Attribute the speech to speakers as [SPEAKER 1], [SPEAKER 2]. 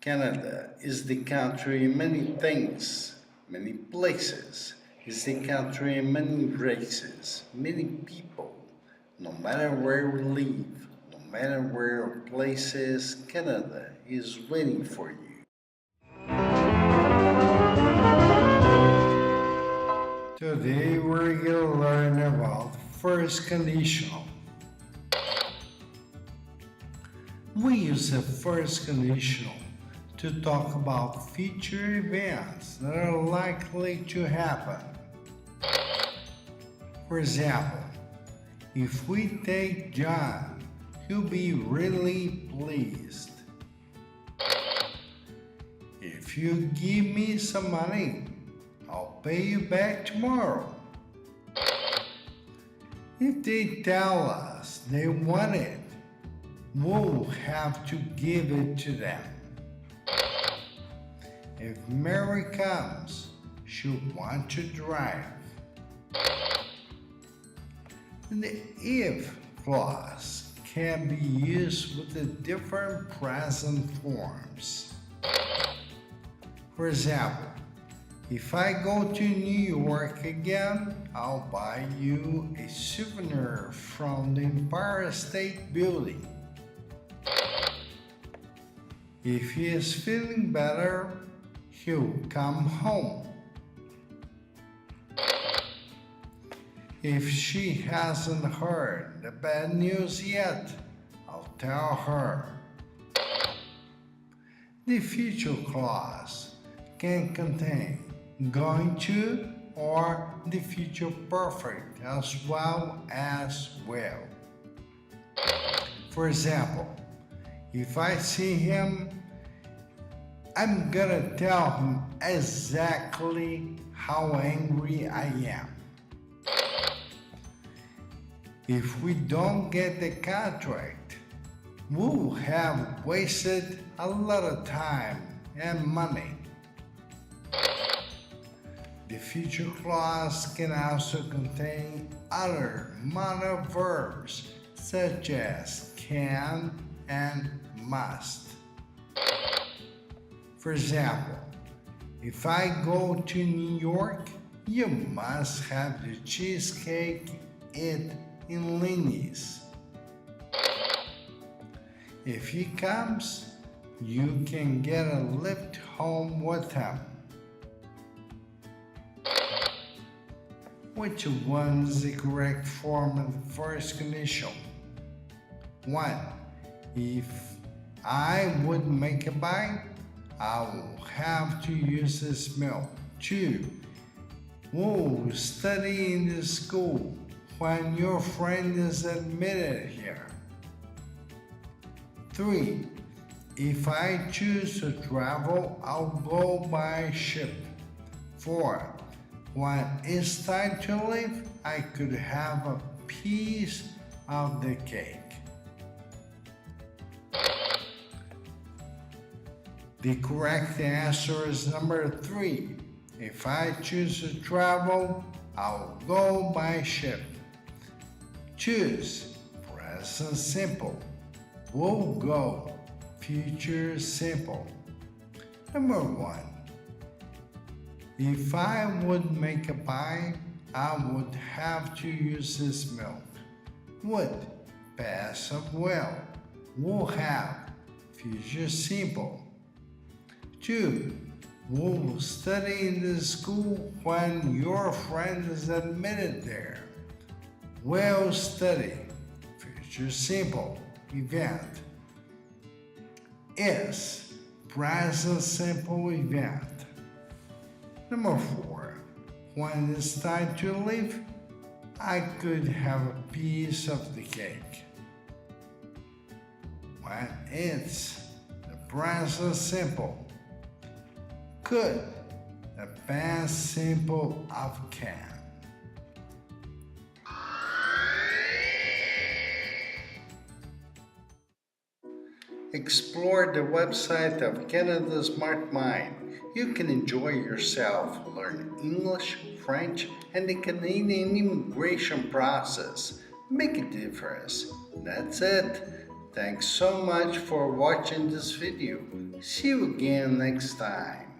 [SPEAKER 1] Canada is the country in many things, many places. It's the country in many races, many people. No matter where we live, no matter where our place is, Canada is waiting for you. Today we're going to learn about first conditional. We use a first conditional to talk about future events that are likely to happen. For example, if we take John, he'll be really pleased. If you give me some money, I'll pay you back tomorrow. If they tell us they want it, we'll have to give it to them. If Mary comes, she'll want to drive. The if clause can be used with the different present forms. For example, if I go to New York again, I'll buy you a souvenir from the Empire State Building. If he is feeling better, he'll come home. If she hasn't heard the bad news yet, I'll tell her. The future clause can contain going to or the future perfect as well as will. For example, if I see him, I'm gonna tell him exactly how angry I am. If we don't get the contract, we'll have wasted a lot of time and money. The future clause can also contain other modal verbs such as can and must. For example, if I go to New York, you must have the cheesecake eat in Linny's. If he comes, you can get a lift home with him. Which one is the correct form of the first conditional? 1. If I would make a buy, I will have to use this milk. 2. We'll study in the school when your friend is admitted here. 3. If I choose to travel, I'll go by ship. 4. When it's time to leave, I could have a piece of the cake. The correct answer is number 3. If I choose to travel, I'll go by ship. Choose present simple. Will go future simple. Number 1. If I would make a pie, I would have to use this milk. Would passive will. Will have future simple. 2. Will study in the school when your friend is admitted there. Will study future simple event. Is present simple event. Number 4. When it's time to leave, I could have a piece of the cake. When it's the present simple, could, the past simple of can. Explore the website of Canada Smart Mind. You can enjoy yourself, learn English, French, and the Canadian immigration process. Make a difference. That's it. Thanks so much for watching this video. See you again next time.